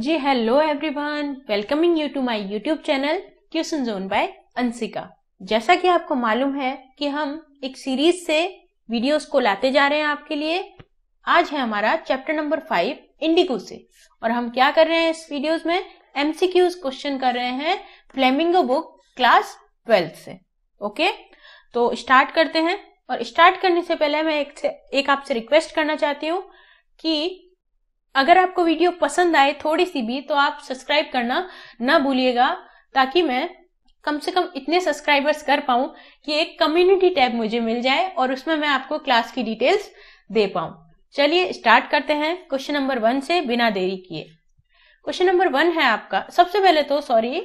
Ji hello everyone, welcoming you to my YouTube channel question zone by Anshika. जैसा कि आपको मालूम है कि हम एक सीरीज से वीडियोस को लाते जा रहे हैं आपके लिए। आज है हमारा चैप्टर नंबर 5 इंडिगो से, और हम क्या कर रहे हैं इस वीडियोस में, एमसीक्यूज क्वेश्चन कर रहे हैं फ्लेमिंगो बुक क्लास 12 से। ओके, तो स्टार्ट करते हैं। और स्टार्ट करने से पहले मैं एक आपसे रिक्वेस्ट करना चाहती हूँ कि अगर आपको वीडियो पसंद आए थोड़ी सी भी, तो आप सब्सक्राइब करना ना भूलिएगा, ताकि मैं कम से कम इतने सब्सक्राइबर्स कर पाऊं कि एक कम्युनिटी टैब मुझे मिल जाए और उसमें मैं आपको क्लास की डिटेल्स दे पाऊं। चलिए स्टार्ट करते हैं क्वेश्चन नंबर 1 से बिना देरी किए। क्वेश्चन नंबर 1 है आपका। सबसे पहले तो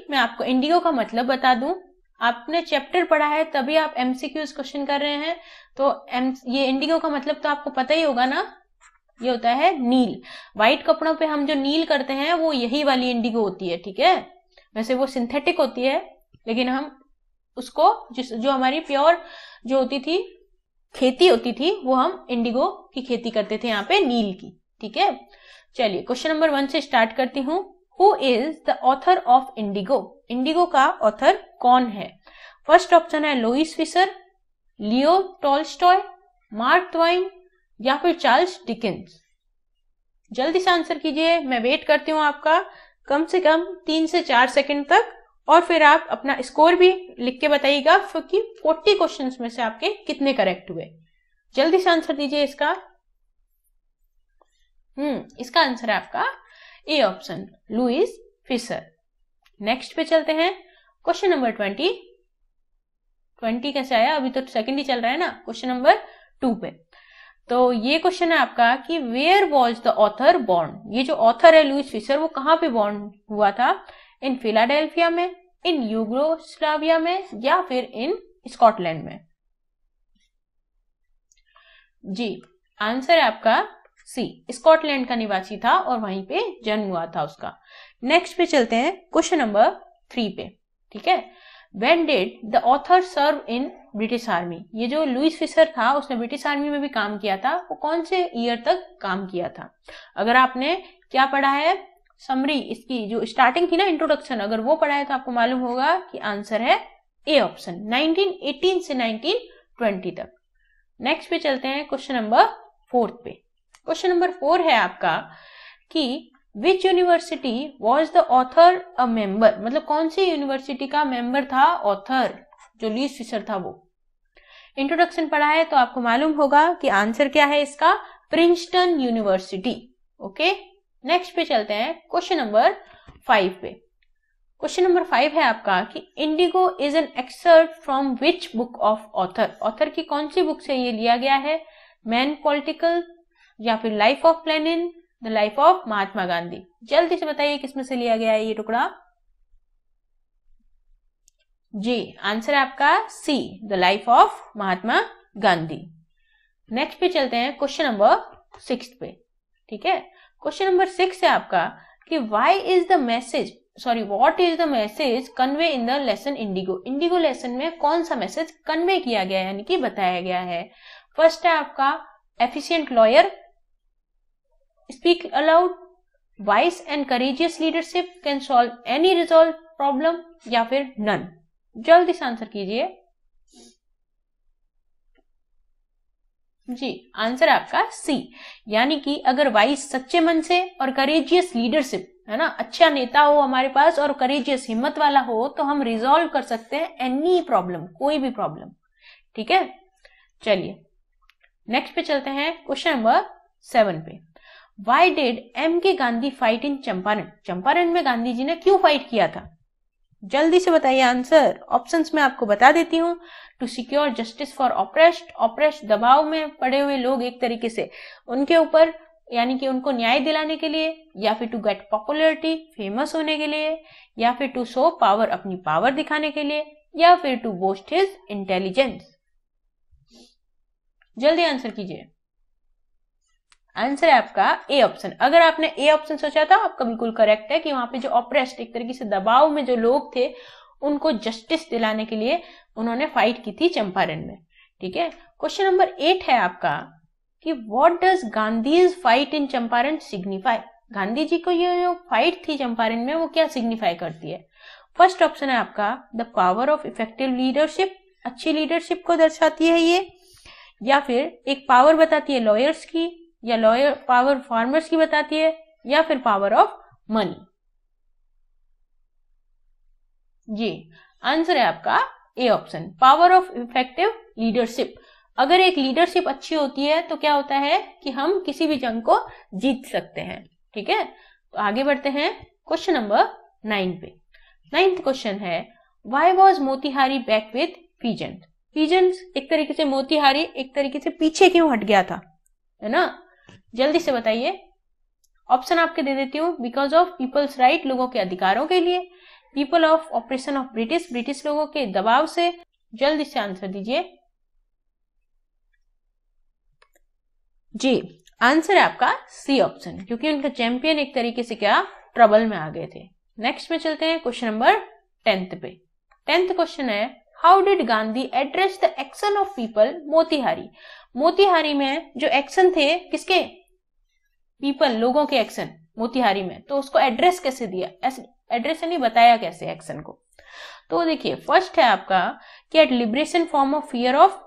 मैं आपको इंडिगो का मतलब बता दूं। आपने चैप्टर पढ़ा है तभी आप एमसीक्यूज क्वेश्चन कर रहे हैं, तो ये इंडिगो का मतलब तो आपको पता ही होगा ना। ये होता है नील। व्हाइट कपड़ों पे हम जो नील करते हैं वो यही वाली इंडिगो होती है, ठीक है। वैसे वो सिंथेटिक होती है, लेकिन हम उसको जो हमारी प्योर जो होती थी खेती होती थी, वो हम इंडिगो की खेती करते थे यहाँ पे नील की, ठीक है। चलिए क्वेश्चन नंबर 1 से स्टार्ट करती हूँ। Who is the author of Indigo? Indigo का ऑथर कौन है? फर्स्ट ऑप्शन है Louis Fischer, Leo Tolstoy, Mark Twain या फिर चार्ल्स डिकेंस। जल्दी से आंसर कीजिए, मैं वेट करती हूँ आपका कम से कम 3 से 4 सेकंड तक, और फिर आप अपना स्कोर भी लिख के बताइएगा कि 40 क्वेश्चंस में से आपके कितने करेक्ट हुए। जल्दी से आंसर दीजिए इसका। इसका आंसर है आपका A option, Louis Fischer. Next पे चलते हैं। क्वेश्चन नंबर 20 कैसे आया? अभी तो सेकंड ही चल रहा है ना। क्वेश्चन नंबर 2 पे तो ये क्वेश्चन है आपका कि where was the author born? ये जो ऑथर है लुईस फिशर, वो कहाँ पे बॉर्न हुआ था? इन फिलाडेल्फिया में, इन यूगोस्लाविया में, या फिर इन स्कॉटलैंड में? जी, आंसर है आपका सी, स्कॉटलैंड का निवासी था और वहीं पे जन्म हुआ था उसका। नेक्स्ट पे चलते हैं क्वेश्चन नंबर 3 पे, ठीक है। When did the author serve in British army? ये जो लुईस फिशर था उसने ब्रिटिश आर्मी में भी काम किया था। वो कौन से ईयर तक काम किया था? अगर आपने क्या पढ़ा है, समरी इसकी जो स्टार्टिंग थी ना, इंट्रोडक्शन, अगर वो पढ़ा है तो आपको मालूम होगा कि आंसर है ए ऑप्शन, 1918 से 1920 तक। नेक्स्ट पे चलते हैं क्वेश्चन नंबर 4 पे। क्वेश्चन नंबर 4 है आपका कि which university was the author a member? मतलब कौन सी यूनिवर्सिटी का मेंबर था ऑथर जो लुईस फिशर था वो? इंट्रोडक्शन पढ़ा है तो आपको मालूम होगा कि आंसर क्या है इसका, प्रिंसटन यूनिवर्सिटी। ओके, नेक्स्ट पे चलते हैं क्वेश्चन नंबर 5 पे। क्वेश्चन नंबर 5 है आपका कि Indigo is an exert from which book of author? Author की कौन सी बुक से ये लिया गया है? मैन पॉलिटिकल, या फिर life of Lenin, the life of Mahatma Gandhi? जल्दी से बताइए किसमें से लिया गया है ये टुकड़ा। जी, आंसर है आपका C, the life of Mahatma Gandhi. Next पे चलते हैं क्वेश्चन नंबर 6 पे, ठीक है। क्वेश्चन नंबर 6 है आपका कि what is the message convey in the lesson Indigo? Indigo lesson में कौन सा मैसेज कन्वे किया गया है, यानी कि बताया गया है? फर्स्ट है आपका efficient lawyer, speak aloud, wise and courageous leadership can solve any resolved problem, या फिर none? जल्दी से आंसर कीजिए। जी, आंसर आपका सी, यानी कि अगर वाइस सच्चे मन से और करेजियस लीडरशिप है ना, अच्छा नेता हो हमारे पास और करेजियस हिम्मत वाला हो, तो हम रिजॉल्व कर सकते हैं एनी प्रॉब्लम, कोई भी प्रॉब्लम, ठीक है। चलिए नेक्स्ट पे चलते हैं क्वेश्चन नंबर 7 पे। Why did M.K. Gandhi fight in Champaran? Champaran में गांधी जी ने क्यों फाइट किया था? जल्दी से बताइए आंसर। ऑप्शंस में आपको बता देती हूँ। To secure justice for oppressed दबाव में पड़े हुए लोग एक तरीके से उनके ऊपर, यानी कि उनको न्याय दिलाने के लिए, या फिर टू गेट पॉपुलरिटी, फेमस होने के लिए, या फिर टू शो पावर, अपनी पावर दिखाने के लिए, या फिर टू बोस्ट हिज इंटेलिजेंस? जल्दी आंसर कीजिए। आंसर है आपका ए ऑप्शन। अगर आपने ए ऑप्शन सोचा था, आपका बिल्कुल करेक्ट है कि वहां पे जो ऑप्रेस्ड, एक तरीके से दबाव में जो लोग थे, उनको जस्टिस दिलाने के लिए उन्होंने फाइट की थी चंपारण में, ठीक है। क्वेश्चन नंबर 8 है आपका कि what does Gandhi's fight in Champaran signify? Gandhi ji को ये जो फाइट थी चंपारण में वो क्या सिग्निफाई करती है? फर्स्ट ऑप्शन है आपका the power of effective leadership, अच्छी लीडरशिप को दर्शाती है ये, या फिर एक पावर बताती है लॉयर्स की, या लॉयर पावर फार्मर्स की बताती है, या फिर पावर ऑफ मनी। जी आंसर है आपका A option, power of effective leadership. अगर एक लीडरशिप अच्छी होती है तो क्या होता है कि हम किसी भी जंग को जीत सकते हैं। ठीक है, तो आगे बढ़ते हैं क्वेश्चन नंबर 9 पे। 9th क्वेश्चन है why was Motihari back with peasant? Peasant एक तरीके से मोतिहारी एक तरीके से पीछे क्यों हट गया था, है ना? जल्दी से बताइए। ऑप्शन आपके दे देती हूँ। बिकॉज ऑफ पीपल्स राइट, लोगों के अधिकारों के लिए, people of operation of British, British लोगों के दबाव से। जल्दी से आंसर दीजिए। जी आंसर है आपका सी ऑप्शन, क्योंकि उनका चैंपियन एक तरीके से क्या ट्रबल में आ गए थे। नेक्स्ट में चलते हैं क्वेश्चन नंबर 10th पे। 10th क्वेश्चन है how did Gandhi address the action of people Motihari? Motihari में जो एक्शन थे किसके? पीपल, लोगों के एक्शन मोतिहारी में, तो उसको एड्रेस कैसे दिया? एड्रेस नहीं बताया कैसे एक्शन को। तो देखिए फर्स्ट है आपका कि at liberation form of fear of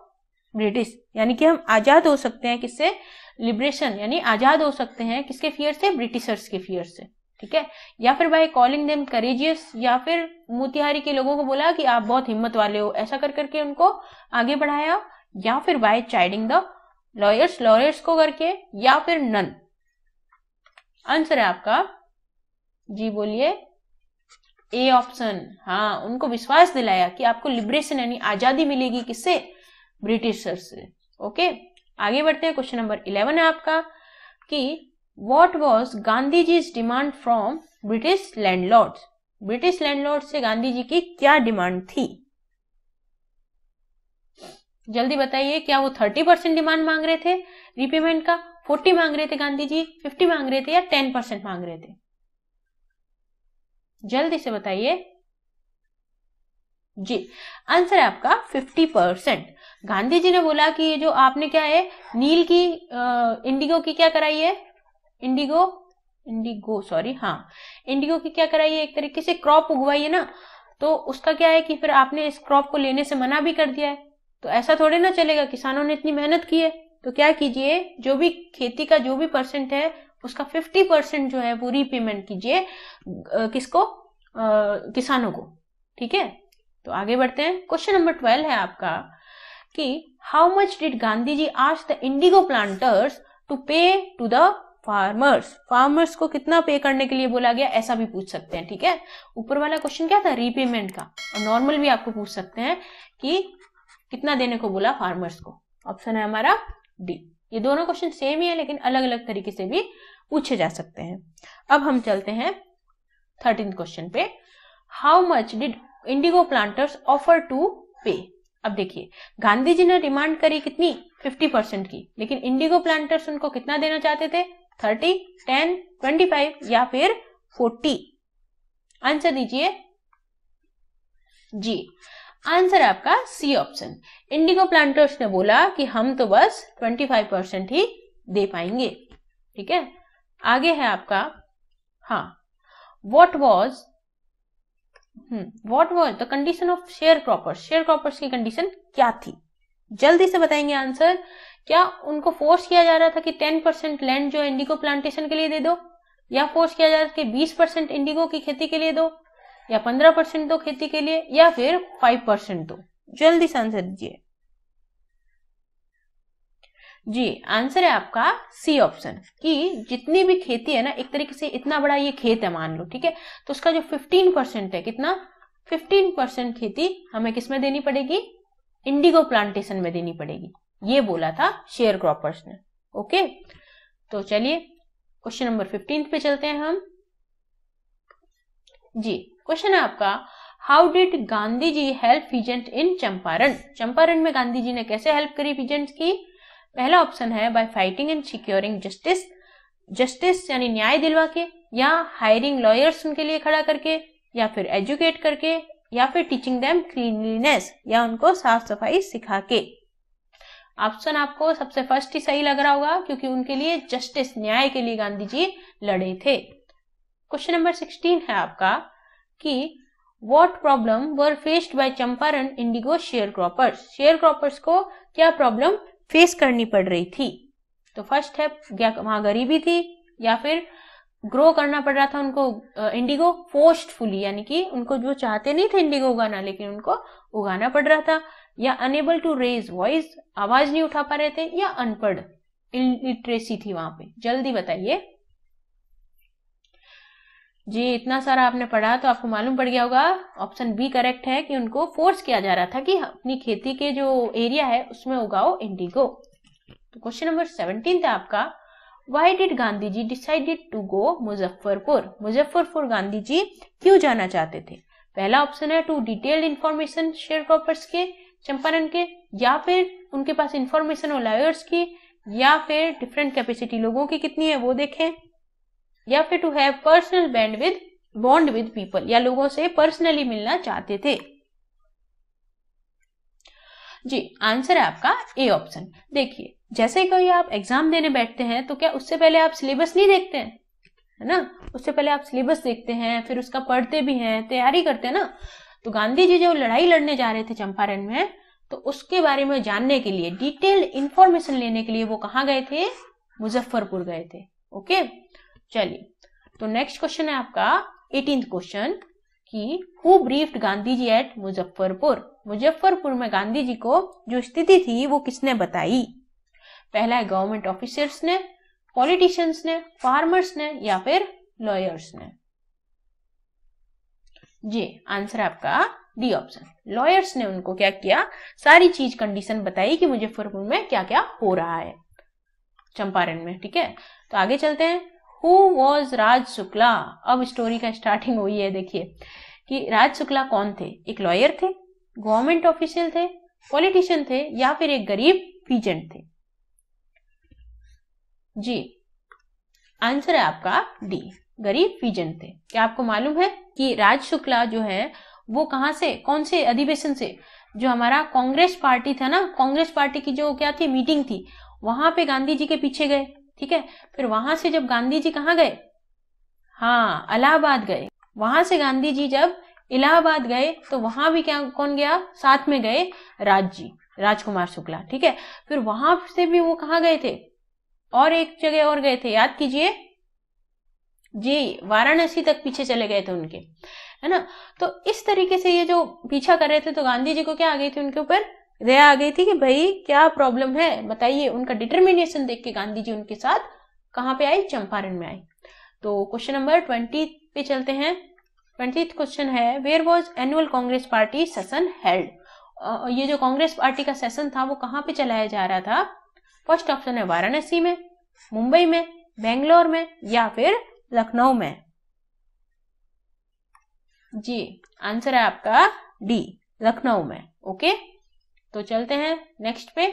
British, यानी कि हम आजाद हो सकते हैं किससे? लिबरेशन यानी आजाद हो सकते हैं किसके फियर से? ब्रिटिशर्स के फियर से। ठीक है, या फिर बाय कॉलिंग देम करेजियस, या फिर मोतिहारी के लोगों को बोला कि आप बहुत हिम्मत वाले हो, ऐसा कर करके उनको आगे बढ़ाया, या फिर by chiding the lawyers, lawyers को करके, या फिर नन। आंसर है आपका जी बोलिए ए ऑप्शन। हाँ, उनको विश्वास दिलाया कि आपको लिबरेशन यानी आजादी मिलेगी किससे? ब्रिटिशर्स से। ओके, आगे बढ़ते हैं। क्वेश्चन नंबर 11 है आपका कि what was Gandhi ji demand from British landlords? British landlord से गांधी जी की क्या डिमांड थी? जल्दी बताइए। क्या वो 30% डिमांड मांग रहे थे रीपेमेंट का, 40 मांग रहे थे गांधी जी, 50 मांग रहे थे, या 10% मांग रहे थे? जल्दी से बताइए। जी आंसर है आपका 50%। गांधी जी ने बोला कि ये जो आपने क्या है नील की इंडिगो की क्या कराई है? इंडिगो सॉरी, हाँ इंडिगो की क्या कराई है? एक तरीके से क्रॉप उगवाई है ना, तो उसका क्या है कि फिर आपने इस क्रॉप को लेने से मना भी कर दिया है। तो ऐसा थोड़े ना चलेगा, किसानों ने इतनी मेहनत की है, तो क्या कीजिए जो भी खेती का जो भी परसेंट है उसका 50% जो है वो रीपेमेंट कीजिए किसको? किसानों को। ठीक है, तो आगे बढ़ते हैं। क्वेश्चन नंबर 12 है आपका कि how much did Gandhi ji ask the indigo planters to pay to the farmers? Farmers को कितना पे करने के लिए बोला गया, ऐसा भी पूछ सकते हैं। ठीक है, ऊपर वाला क्वेश्चन क्या था? रीपेमेंट का, और नॉर्मल भी आपको पूछ सकते हैं कि कितना देने को बोला फार्मर्स को। ऑप्शन है हमारा डी। ये दोनों क्वेश्चन सेम ही है लेकिन अलग अलग तरीके से भी पूछे जा सकते हैं। अब हम चलते हैं 13th क्वेश्चन पे। How much did indigo planters offer to pay? अब देखिए गांधी जी ने डिमांड करी कितनी? 50% की, लेकिन इंडिगो प्लांटर्स उनको कितना देना चाहते थे? 30, 10, 25 या फिर 40? आंसर दीजिए। जी आंसर है आपका सी ऑप्शन। इंडिगो प्लांटर्स ने बोला कि हम तो बस 25% ही दे पाएंगे। ठीक है, आगे है आपका हाँ what was the condition of share croppers? Share croppers की कंडीशन क्या थी? जल्दी से बताएंगे आंसर। क्या उनको फोर्स किया जा रहा था कि 10% लैंड जो इंडिगो प्लांटेशन के लिए दे दो, या फोर्स किया जा रहा था कि 20% इंडिगो की खेती के लिए दो, या 15% दो खेती के लिए, या फिर 5% दो? जल्दी से आंसर दीजिए। जी आंसर है आपका सी ऑप्शन कि जितनी भी खेती है ना, एक तरीके से इतना बड़ा ये खेत है मान लो, ठीक है, तो उसका जो 15% है, कितना? 15% खेती हमें किसमें देनी पड़ेगी? इंडिगो प्लांटेशन में देनी पड़ेगी, ये बोला था शेयर क्रॉपर्स ने। ओके, तो चलिए क्वेश्चन नंबर 15 पे चलते हैं हम। जी क्वेश्चन है आपका how did Gandhi ji help peasant in Champaran? Champaran में गांधी जी ने कैसे हेल्प करी पीजेंट्स की? पहला ऑप्शन है bye fighting and securing justice, justice यानी न्याय दिलवा के, या हायरिंग लॉयर्स उनके लिए खड़ा करके, या फिर एजुकेट करके, या फिर टीचिंग देम क्लीनलीनेस या उनको साफ सफाई सिखा के। ऑप्शन आपको सबसे फर्स्ट ही सही लग रहा होगा, क्योंकि उनके लिए जस्टिस, न्याय के लिए गांधी जी लड़े थे। क्वेश्चन नंबर 16 है आपका कि what problem were faced by Champaran Indigo share croppers. Share croppers को क्या प्रॉब्लम फेस करनी पड़ रही थी? तो फर्स्ट है, क्या वहां गरीबी थी, या फिर ग्रो करना पड़ रहा था उनको इंडिगो फोर्सफुली, यानी कि उनको जो चाहते नहीं थे इंडिगो उगाना, लेकिन उनको उगाना पड़ रहा था, या अनेबल टू रेज वॉइस, आवाज नहीं उठा पा रहे थे, या अनपढ़, इलिटरेसी थी वहां पे। जल्दी बताइए जी। इतना सारा आपने पढ़ा तो आपको मालूम पड़ गया होगा, ऑप्शन बी करेक्ट है कि उनको फोर्स किया जा रहा था कि अपनी खेती के जो एरिया है उसमें उगाओ इंडिगो। तो क्वेश्चन नंबर 17 था आपका, Why did Gandhi ji decided to go Muzaffarpur. Muzaffarpur Gandhi ji क्यों जाना चाहते थे? पहला ऑप्शन है to detailed information share croppers के, चंपारण के, या फिर उनके पास इंफॉर्मेशन हो लॉयर्स की, या फिर डिफरेंट कैपेसिटी लोगों की कितनी है वो देखें, या फिर to have personal bond with people, या लोगों से पर्सनली मिलना चाहते थे। जी आंसर है आपका ए ऑप्शन। देखिए जैसे कोई आप एग्जाम देने बैठते हैं तो क्या उससे पहले आप सिलेबस नहीं देखते हैं, है ना? उससे पहले आप सिलेबस देखते हैं, फिर उसका पढ़ते भी हैं, तैयारी करते हैं ना। तो गांधी जी जो लड़ाई लड़ने जा रहे थे चंपारण में, तो उसके बारे में जानने के लिए, डिटेल्ड इंफॉर्मेशन लेने के लिए वो कहाँ गए थे? मुजफ्फरपुर गए थे। ओके चलिए, तो नेक्स्ट क्वेश्चन है आपका 18th क्वेश्चन कि who briefed Gandhi ji at Muzaffarpur. Muzaffarpur में गांधी जी को जो स्थिति थी वो किसने बताई? पहला है गवर्नमेंट ऑफिसर्स ने, पॉलिटिशियंस ने, फार्मर्स ने, या फिर लॉयर्स ने। जी आंसर आपका डी ऑप्शन। लॉयर्स ने उनको क्या किया, सारी चीज कंडीशन बताई कि मुजफ्फरपुर में क्या क्या हो रहा है चंपारण में। ठीक है, तो आगे चलते हैं। हु वॉज राज शुक्ला। अब स्टोरी का स्टार्टिंग हुई है। देखिए कि राज शुक्ला कौन थे? एक लॉयर थे, गवर्नमेंट ऑफिशियल थे, पॉलिटिशियन थे, या फिर एक गरीब पीजेंट थे। जी आंसर है आपका डी, गरीब पीजेंट थे। क्या आपको मालूम है कि राज शुक्ला जो है वो कहां से, कौन से अधिवेशन से, जो हमारा कांग्रेस पार्टी था ना, कांग्रेस पार्टी की जो क्या थी मीटिंग थी, वहां पे गांधी जी के पीछे गए। ठीक है, फिर वहां से जब गांधी जी कहाँ गए? हाँ इलाहाबाद गए। वहां से गांधी जी जब इलाहाबाद गए तो वहां भी क्या कौन गया? साथ में गए राजकुमार शुक्ला। ठीक है, फिर वहां से भी वो कहाँ गए थे? और एक जगह और गए थे, याद कीजिए जी, वाराणसी तक पीछे चले गए थे उनके, है ना। तो इस तरीके से ये जो पीछा कर रहे थे तो गांधी जी को क्या आ गई थी, उनके ऊपर दया आ गई थी कि भाई क्या प्रॉब्लम है बताइए। उनका डिटर्मिनेशन देख के गांधी जी उनके साथ कहां पे आई? चंपारण में आई। तो क्वेश्चन नंबर 20 पे चलते हैं। 20th क्वेश्चन है, where was annual Congress party session held. ये जो कांग्रेस पार्टी का सेशन था वो कहां पे चलाया जा रहा था? फर्स्ट ऑप्शन है वाराणसी में, मुंबई में, बेंगलोर में, या फिर लखनऊ में। जी आंसर है आपका डी, लखनऊ में। ओके तो चलते हैं नेक्स्ट पे।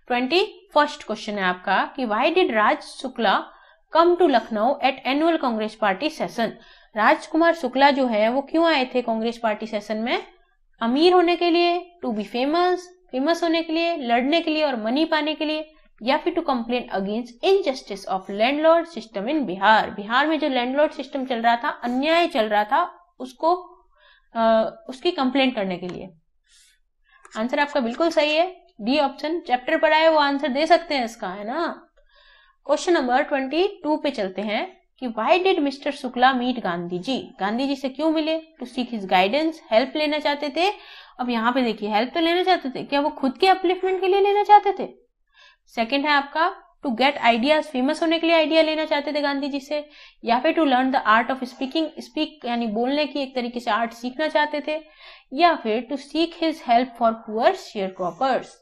21st क्वेश्चन है आपका कि why did Raj Shukla come to Lucknow at annual Congress party session. Rajkumar Shukla जो है वो क्यों आए थे कांग्रेस पार्टी सेशन में? अमीर होने के लिए, टू बी फेमस होने के लिए, लड़ने के लिए और मनी पाने के लिए, या फिर to complain against injustice of landlord system in Bihar. Bihar में जो लैंडलॉर्ड सिस्टम चल रहा था, अन्याय चल रहा था, उसको उसकी कंप्लेंट करने के लिए। आंसर आपका बिल्कुल सही है, डी ऑप्शन। चैप्टर पढ़ा है वो आंसर दे सकते हैं इसका, है ना। क्वेश्चन नंबर 22 पे चलते हैं कि why did mister Shukla meet Gandhi ji. Gandhi ji से क्यों मिले? To seek his guidance, help लेना चाहते थे। अब यहाँ पे देखिए हेल्प तो लेना चाहते थे, क्या वो खुद के अपलिफ्टमेंट के लिए लेना चाहते थे? सेकंड है आपका टू गेट आइडियाज, फेमस होने के लिए आइडिया लेना चाहते थे गांधी जी से, या फिर to learn the art of speak यानी बोलने की एक तरीके से आर्ट सीखना चाहते थे, या फिर to seek his help for poor sharecroppers.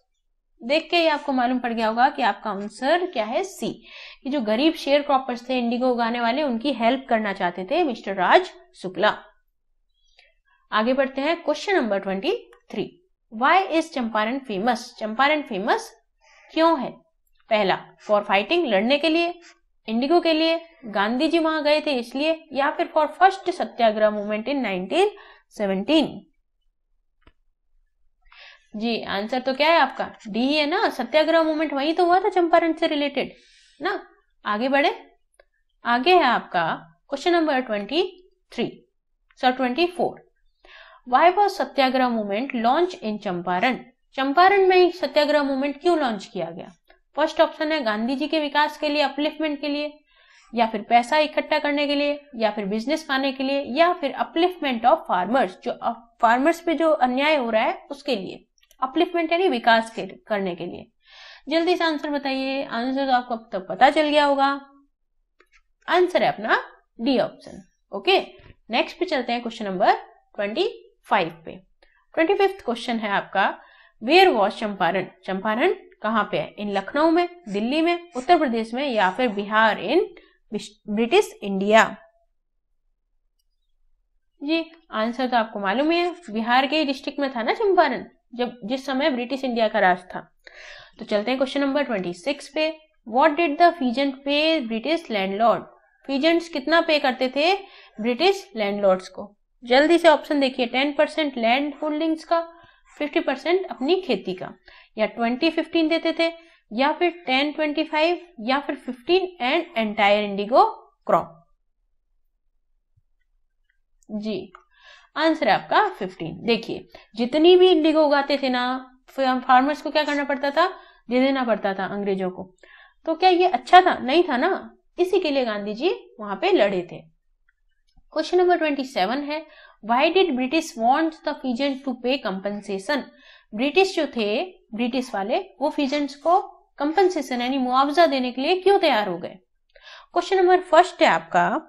देख के ही आपको मालूम पड़ गया होगा कि आपका आंसर क्या है, सी, कि जो गरीब शेयर क्रॉपर्स थे, इंडिगो उगाने वाले, उनकी हेल्प करना चाहते थे मिस्टर राज शुक्ला। आगे बढ़ते हैं question number 23, why is Champaran famous. Champaran famous क्यों है? पहला फॉर फाइटिंग, लड़ने के लिए, इंडिगो के लिए, गांधी जी वहां गए थे इसलिए, या फिर for first satyagraha movement in 1917। जी आंसर तो क्या है आपका डी ही है ना, सत्याग्रह मूवमेंट वही तो हुआ था चंपारण से रिलेटेड ना। आगे बढ़े, आगे है आपका question number 24। Why was Satyagraha movement launch in Champaran? Champaran में सत्याग्रह मूवमेंट क्यों लॉन्च किया गया? फर्स्ट ऑप्शन है गांधी जी के विकास के लिए, अपलिफ्टमेंट के लिए, या फिर पैसा इकट्ठा करने के लिए, या फिर बिजनेस पाने के लिए, या फिर अपलिफ्टमेंट ऑफ फार्मर्स, जो फार्मर्स पे जो अन्याय हो रहा है उसके लिए, अपलिफ्टमेंट यानी विकास करने के लिए। जल्दी से आंसर बताइए। आंसर तो आपको अब तक पता चल गया होगा, आंसर है अपना डी ऑप्शन। ओके, नेक्स्ट पे चलते हैं क्वेश्चन नंबर 25 पे। 25th क्वेश्चन है आपका वेयर वॉज चंपारण? चंपारण कहाँ पे है? इन लखनऊ में, दिल्ली में, उत्तर प्रदेश में, या फिर बिहार इन ब्रिटिश इंडिया? जी आंसर तो आपको मालूम ही है, बिहार के डिस्ट्रिक्ट में था ना चंपारण, जिस समय ब्रिटिश इंडिया का राज था। तो चलते हैं क्वेश्चन नंबर 26 पे। व्हाट डिड द फीजेंट पे ब्रिटिश लैंडलॉर्ड? फीजेंट्स कितना पे करते थे ब्रिटिश लैंडलॉर्ड्स को? जल्दी से ऑप्शन देखिए, 10% लैंड होल्डिंग्स का, 50% अपनी खेती का, या 20-15 देते थे, या फिर 10-25, या फिर 15 एंड एंटायर इंडिगो क्रॉप? जी आंसर है आपका 15। देखिए जितनी भी इंडिगो उगाते थे ना, फार्मर्स को क्या करना पड़ता था? दे देना पड़ता था अंग्रेजों को। तो क्या ये अच्छा था? नहीं था ना, इसी के लिए गांधी जी वहां पे लड़े थे। क्वेश्चन नंबर 27 है why did British want the peasant to pay compensation? British जो थे, ब्रिटिश वाले, वो फीजेंट्स को कंपनसेशन यानी मुआवजा देने के लिए क्यों तैयार हो गए? क्वेश्चन नंबर फर्स्ट है आपका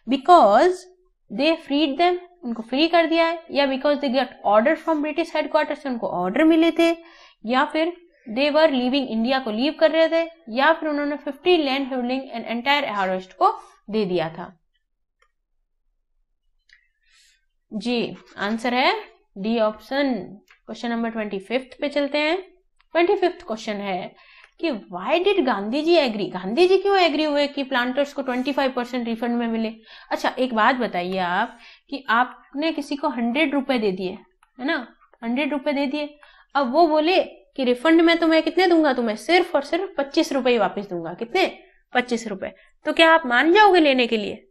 बिकॉज दे फ्रीड देम, उनको फ्री कर दिया है, या because they get order from British headquarter से उनको ऑर्डर मिले थे, या फिर दे वर लीविंग इंडिया को लीव कर रहे थे, या फिर उन्होंने 50 land holding and entire harvest को दे दिया था? जी आंसर है डी ऑप्शन। क्वेश्चन नंबर 25 पे चलते हैं। 25th क्वेश्चन है कि why did Gandhi ji agree? Gandhi ji क्यों एग्री हुए कि प्लांटर्स को 25% रिफंड में मिले? अच्छा एक बात बताइए आप कि आपने किसी को 100 रुपए दे दिए है ना, 100 रुपए दे दिए, अब वो बोले कि रिफंड में तुम्हें कितने दूंगा? तुम्हें सिर्फ और सिर्फ 25 रुपए ही वापस दूंगा। कितने? 25 रुपए। तो क्या आप मान जाओगे लेने के लिए?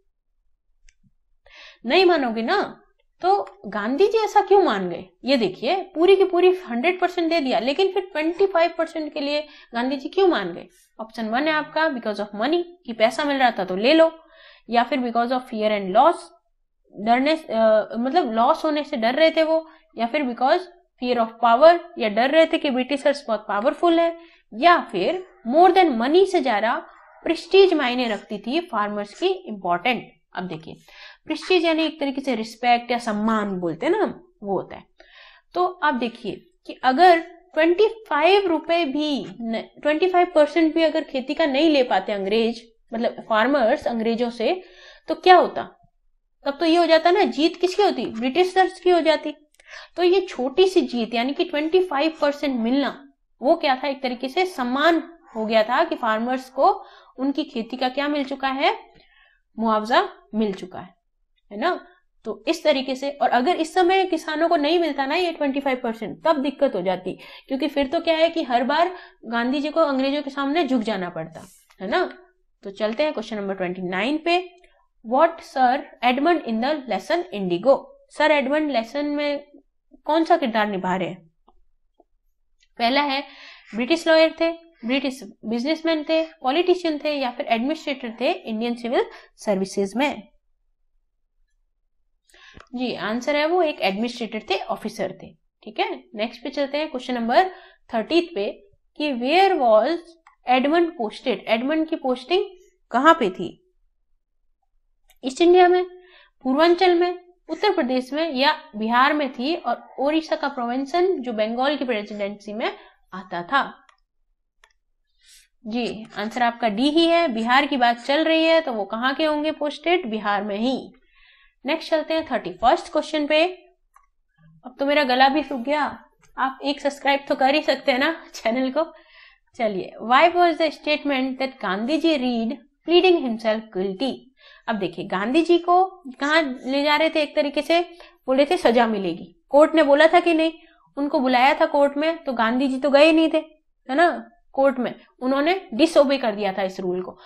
नहीं मानोगे ना। तो गांधी जी ऐसा क्यों मान गए? ये देखिए पूरी की पूरी 100% दे दिया, लेकिन फिर 25% के लिए गांधी जी क्यों मान गए? ऑप्शन 1 है आपका बिकॉज ऑफ मनी, कि पैसा मिल रहा था तो ले लो, या फिर because of fear and loss, डरने मतलब लॉस होने से डर रहे थे वो, या फिर बिकॉज फियर ऑफ पावर, या डर रहे थे कि ब्रिटिशर्स बहुत पावरफुल है, या फिर मोर देन मनी से ज्यादा प्रेस्टीज मायने रखती थी फार्मर्स की इंपॉर्टेंट। अब देखिए प्रेस्टीज यानी एक तरीके से रिस्पेक्ट या सम्मान बोलते हैं ना, वो होता है। तो आप देखिए कि अगर 25 रुपए भी, 25% भी अगर खेती का नहीं ले पाते अंग्रेज, मतलब फार्मर्स अंग्रेजों से, तो क्या होता? तब तो ये हो जाता ना, जीत किसकी होती? ब्रिटिशर्स की हो जाती। तो ये छोटी सी जीत यानी कि 25% मिलना, वो क्या था? एक तरीके से सम्मान हो गया था कि फार्मर्स को उनकी खेती का क्या मिल चुका है? मुआवजा मिल चुका है ना। तो इस तरीके से, और अगर इस समय किसानों को नहीं मिलता ना ये 25%, तब दिक्कत हो जाती, क्योंकि फिर तो क्या है कि हर बार गांधी जी को अंग्रेजों के सामने झुक जाना पड़ता है ना। तो चलते हैं क्वेश्चन नंबर 29 पे। What sir Edmund in the lesson Indigo? Sir Edmund lesson में कौन सा किरदार निभा रहे हैं? पहला है ब्रिटिश लॉयर थे, ब्रिटिश बिजनेसमैन थे, पॉलिटिशियन थे, या फिर एडमिनिस्ट्रेटर थे इंडियन सिविल सर्विसेज में? जी आंसर है वो एक एडमिनिस्ट्रेटर थे, ऑफिसर थे। ठीक है, नेक्स्ट पे चलते हैं क्वेश्चन नंबर 30 पे कि where was Edmund posted? Edmund की पोस्टिंग कहां पे थी? ईस्ट इंडिया में, पूर्वांचल में, उत्तर प्रदेश में, या बिहार में थी, और ओडिशा का प्रोविंसन जो बंगाल की प्रेसिडेंसी में आता था? जी आंसर आपका डी ही है। बिहार की बात चल रही है तो वो कहाँ के होंगे पोस्टेड? बिहार में ही। नेक्स्ट चलते हैं 31st क्वेश्चन पे। अब तो मेरा गला भी सूख गया, आप एक सब्सक्राइब तो कर ही सकते हैं ना चैनल को। चलिए, why was the statement that Gandhi ji read pleading himself guilty? अब देखिए गांधी जी को कहाँ ले जा रहे थे? एक तरीके से बोले थे सजा मिलेगी, कोर्ट ने बोला था कि नहीं, उनको बुलाया था कोर्ट में, तो गांधी जी तो गए नहीं थे, है ना, कोर्ट में। उन्होंने डिसओबे कर दिया था इस रूल को।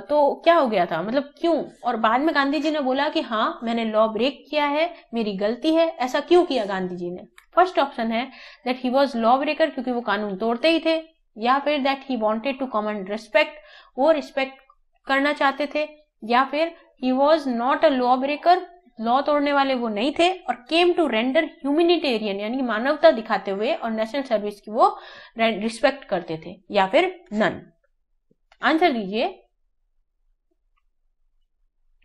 तो क्या हो गया था, मतलब क्यों? और बाद में गांधी जी ने बोला कि हाँ मैंने लॉ ब्रेक किया है, मेरी गलती है। ऐसा क्यों किया गांधी जी ने? फर्स्ट ऑप्शन है that he was law breaker, क्योंकि वो कानून तोड़ते ही थे, या फिर that he wanted to command respect, वो रिस्पेक्ट करना चाहते थे, या फिर he was not a law breaker, law तोड़ने वाले वो नहीं थे, और केम टू रेंडर ह्यूमैनिटेरियन यानी मानवता दिखाते हुए और नेशनल सर्विस की वो रिस्पेक्ट करते थे, या फिर नन। आंसर दीजिए।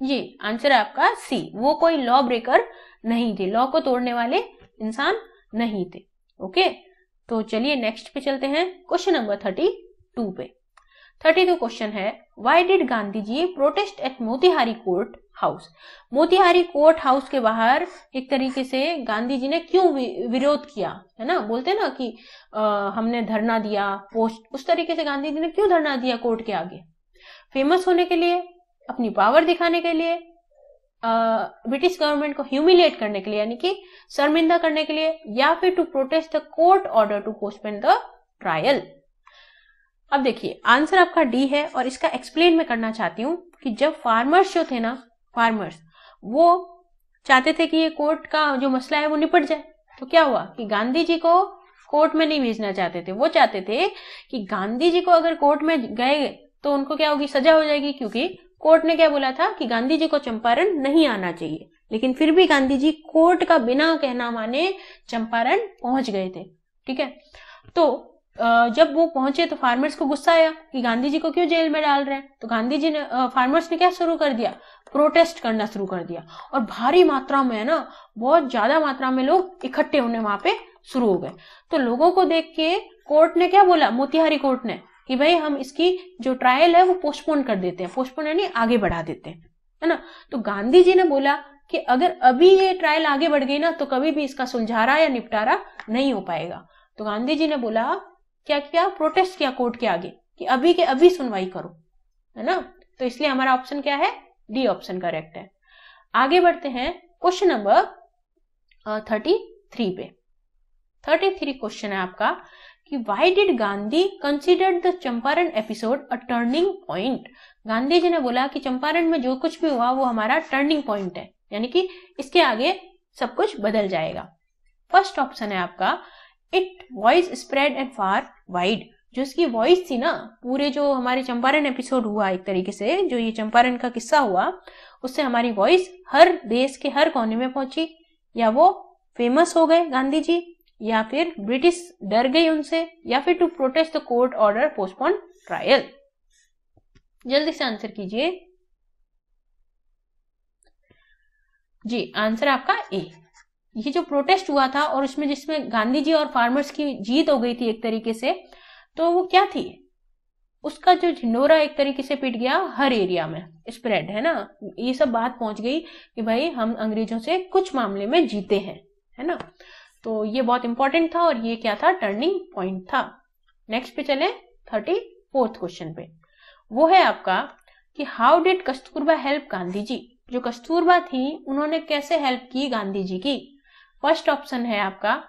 ये आंसर है आपका सी, वो कोई लॉ ब्रेकर नहीं थे, लॉ को तोड़ने वाले इंसान नहीं थे। ओके, तो चलिए नेक्स्ट पे चलते हैं, क्वेश्चन नंबर 32 पे। 32 क्वेश्चन है, why did Gandhi ji protest at Motihari court house? Motihari court house के बाहर एक तरीके से गांधी जी ने क्यों विरोध किया, है ना, बोलते ना कि हमने धरना दिया, पोस्ट, उस तरीके से गांधी जी ने क्यों धरना दिया कोर्ट के आगे? फेमस होने के लिए, अपनी पावर दिखाने के लिए, ब्रिटिश गवर्नमेंट को ह्यूमिलिएट करने के लिए यानी कि शर्मिंदा करने के लिए, या फिर to protest the court order to postpone the trial? अब देखिए आंसर आपका डी है, और इसका एक्सप्लेन मैं करना चाहती हूँ कि जब फार्मर्स जो थे ना, फार्मर्स वो चाहते थे कि ये कोर्ट का जो मसला है वो निपट जाए, तो क्या हुआ कि गांधी जी को कोर्ट में नहीं भेजना चाहते थे। वो चाहते थे कि गांधी जी को अगर कोर्ट में गए तो उनको क्या होगी, सजा हो जाएगी, क्योंकि कोर्ट ने क्या बोला था कि गांधी जी को चंपारण नहीं आना चाहिए। लेकिन फिर भी गांधी जी कोर्ट का बिना कहना माने चंपारण पहुंच गए थे। ठीक है, तो जब वो पहुंचे तो फार्मर्स को गुस्सा आया कि गांधी जी को क्यों जेल में डाल रहे हैं। तो गांधी जी ने, फार्मर्स ने क्या शुरू कर दिया, प्रोटेस्ट करना शुरू कर दिया, और भारी मात्रा में, है ना, बहुत ज्यादा मात्रा में लोग इकट्ठे होने वहां पे शुरू हो गए। तो लोगों को देख के कोर्ट ने क्या बोला, मोतिहारी कोर्ट ने, कि भाई हम इसकी जो ट्रायल है वो पोस्टपोन कर देते हैं, पोस्टपोन यानी आगे बढ़ा देते हैं, है ना। तो गांधी जी ने बोला कि अगर अभी ये ट्रायल आगे बढ़ गई ना तो कभी भी इसका सुलझारा या निपटारा नहीं हो पाएगा। तो गांधी जी ने बोला, क्या किया, प्रोटेस्ट किया कोर्ट के आगे कि अभी के अभी सुनवाई करो, है ना। तो इसलिए हमारा ऑप्शन क्या है, डी ऑप्शन करेक्ट है। आगे बढ़ते हैं क्वेश्चन नंबर 33 पे। 33 क्वेश्चन है आपका कि why did Gandhi consider the Champaran episode a turning point? Gandhi ji ने बोला कि चंपारण में जो कुछ भी हुआ वो हमारा टर्निंग पॉइंट है, यानी कि इसके आगे सब कुछ बदल जाएगा। फर्स्ट ऑप्शन है आपका, it voice spread and far wide. जो इसकी वॉइस थी ना, पूरे जो हमारे चंपारण एपिसोड हुआ, एक तरीके से जो ये चंपारण का किस्सा हुआ, उससे हमारी वॉइस हर देश के हर कोने में पहुंची, या वो फेमस हो गए गांधी जी, या फिर ब्रिटिश डर गई उनसे, या फिर to protest the court order postpone trial. जल्दी से आंसर कीजिए जी। आंसर आपका ए। ये जो प्रोटेस्ट हुआ था और उसमें जिसमें गांधी जी और फार्मर्स की जीत हो गई थी एक तरीके से, तो वो क्या थी, उसका जो झिंडोरा एक तरीके से पिट गया हर एरिया में, स्प्रेड, है ना। ये सब बात पहुंच गई कि भाई हम अंग्रेजों से कुछ मामले में जीते हैं, है ना। तो ये बहुत इंपॉर्टेंट था और ये क्या था, टर्निंग पॉइंट था। नेक्स्ट पे चले 34th क्वेश्चन पे। वो है आपका कि how did Kasturba help Gandhi ji? जो कस्तूरबा थी उन्होंने कैसे हेल्प की गांधी जी की? फर्स्ट ऑप्शन है आपका,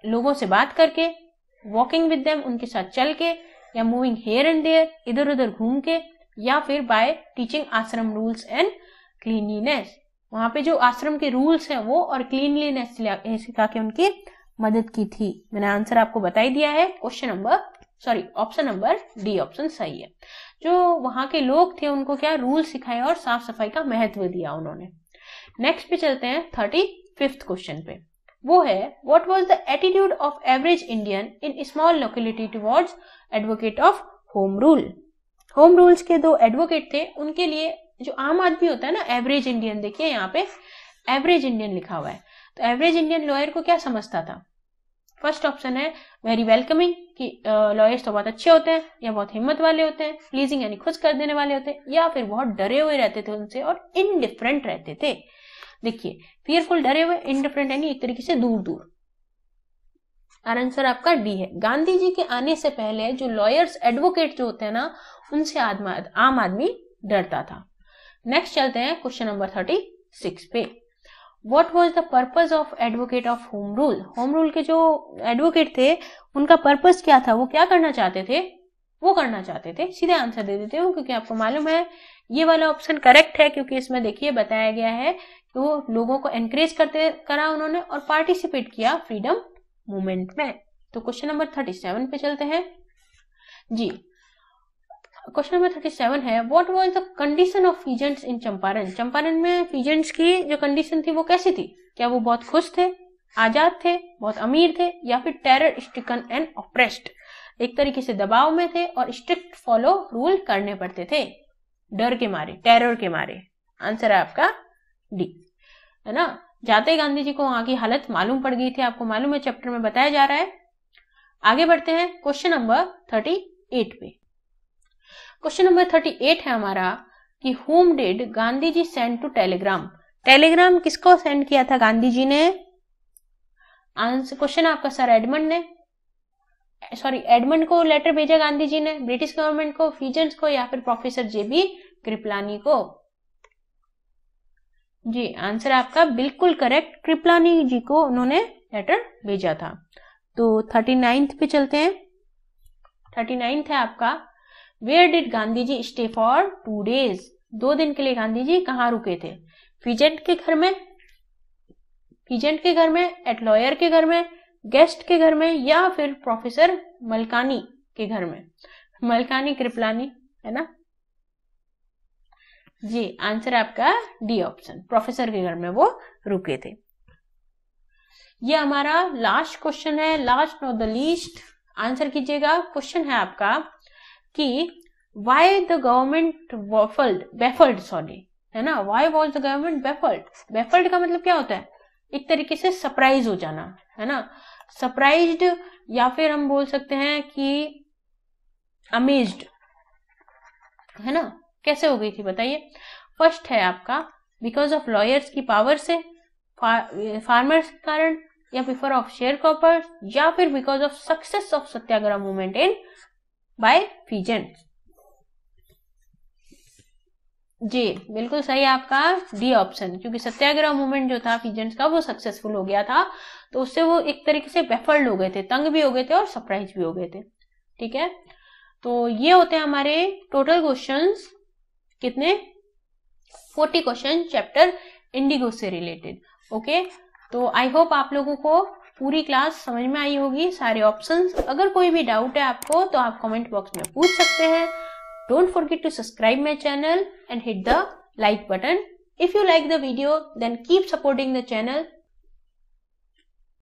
लोगों से बात करके, वॉकिंग विद देम, उनके साथ चल के, या मूविंग हेयर एंड देयर, इधर उधर घूम के, या फिर बाय टीचिंग आश्रम रूल्स एंड क्लीनलीनेस। वहां पे जो आश्रम के रूल्स हैं वो और क्लीनलीनेस सिखा के उनकी मदद की थी। मैंने आंसर आपको बता ही दिया है, ऑप्शन नंबर डी ऑप्शन सही है। जो वहां के लोग थे उनको क्या रूल सिखाए और साफ सफाई का महत्व दिया उन्होंने। नेक्स्ट पे चलते हैं 35th क्वेश्चन पे। वो है, what was the attitude of average Indian in small locality towards advocate of home rule? Home rules के दो एडवोकेट थे, उनके लिए जो आम आदमी होता है ना, एवरेज इंडियन, देखिए यहाँ पे एवरेज इंडियन लिखा हुआ है, तो एवरेज इंडियन लॉयर को क्या समझता था? फर्स्ट ऑप्शन है वेरी वेलकमिंग, कि लॉयर्स तो बहुत अच्छे होते हैं, या बहुत हिम्मत वाले होते हैं, प्लीजिंग यानी खुश कर देने वाले होते हैं, या फिर बहुत डरे हुए रहते थे उनसे और इनडिफरेंट रहते थे। देखिए फियरफुल, डरे हुए, इनडिफरेंट यानी एक तरीके से दूर दूर। आंसर आपका डी है। गांधी जी के आने से पहले जो लॉयर्स एडवोकेट जो होते हैं ना, उनसे आम आदमी डरता था। नेक्स्ट चलते हैं क्वेश्चन नंबर 36 पे। What was the purpose of advocate of home rule? Home rule के जो एडवोकेट थे उनका पर्पस क्या था, वो क्या करना चाहते थे? वो करना चाहते थे, सीधे आंसर दे देते हो क्योंकि आपको मालूम है ये वाला ऑप्शन करेक्ट है, क्योंकि इसमें देखिए बताया गया है कि वो लोगों को एनकरेज करा उन्होंने और पार्टिसिपेट किया फ्रीडम मूवमेंट में। तो क्वेश्चन नंबर 37 पे चलते हैं जी। क्वेश्चन नंबर 37 है, what was the condition of peasants in Champaran? Champaran में फीजेंट्स की जो कंडीशन थी वो कैसी थी? क्या वो बहुत खुश थे, आजाद थे, बहुत अमीर थे, या फिर टेरर स्ट्रिकन एंड ऑप्रेस्ड? एक तरीके से दबाव में थे और स्ट्रिक्ट फॉलो रूल करने पड़ते थे, डर के मारे, टेरर के मारे। आंसर है आपका डी, है ना। जाते ही गांधी जी को वहां की हालत मालूम पड़ गई थी, आपको मालूम है, चैप्टर में बताया जा रहा है। आगे बढ़ते हैं क्वेश्चन नंबर 38 पे। क्वेश्चन नंबर 38 है हमारा कि whom did Gandhi ji send to telegram? Telegram किसको सेंड किया था गांधी जी ने? आंसर क्वेश्चन आपका सर एडमंड को लेटर भेजा गांधी जी ने, ब्रिटिश गवर्नमेंट को, फीजेंट्स को, या फिर प्रोफेसर जेबी कृपलानी को? जी आंसर आपका बिल्कुल करेक्ट, कृपलानी जी को उन्होंने लेटर भेजा था। तो 39 पे चलते हैं। 39 है आपका, where did Gandhi ji stay for 2 days? 2 दिन के लिए गांधी जी कहाँ रुके थे? फीजेंट के घर में, एट लॉयर के घर में, गेस्ट के घर में, या फिर प्रोफेसर मलकानी के घर में? मलकानी कृपलानी, है ना जी। आंसर आपका डी ऑप्शन, प्रोफेसर के घर में वो रुके थे। ये हमारा लास्ट क्वेश्चन है, last not the least. Answer कीजिएगा। क्वेश्चन है आपका कि वाई द गवर्नमेंट बेफल्ड, है ना। Why was the government baffled? Baffled का मतलब क्या होता है? एक तरीके से सरप्राइज हो जाना, है ना। सरप्राइज्ड, या फिर हम बोल सकते हैं कि अमेज्ड, है ना। कैसे हो गई थी बताइए? फर्स्ट है आपका बिकॉज ऑफ लॉयर्स की पावर से, फार्मर्स के कारण, या प्रेफर ऑफ शेयर क्रॉपर्स, या फिर because of success of satyagraha movement in by peasants. जी बिल्कुल सही आपका डी ऑप्शन, क्योंकि सत्याग्रह मूवमेंट जो था फीजेंट्स का वो सक्सेसफुल हो गया था, तो उससे वो एक तरीके से बेफल्ड हो गए थे, तंग भी हो गए थे और सरप्राइज भी हो गए थे। ठीक है, तो ये होते हैं हमारे टोटल क्वेश्चंस, कितने 40 क्वेश्चन चैप्टर इंडिगो से रिलेटेड। ओके, तो आई होप आप लोगों को पूरी क्लास समझ में आई होगी, सारे ऑप्शंस। अगर कोई भी डाउट है आपको तो आप कमेंट बॉक्स में पूछ सकते हैं। Don't forget to subscribe my channel and hit the like button. If you like the video, then keep supporting the channel.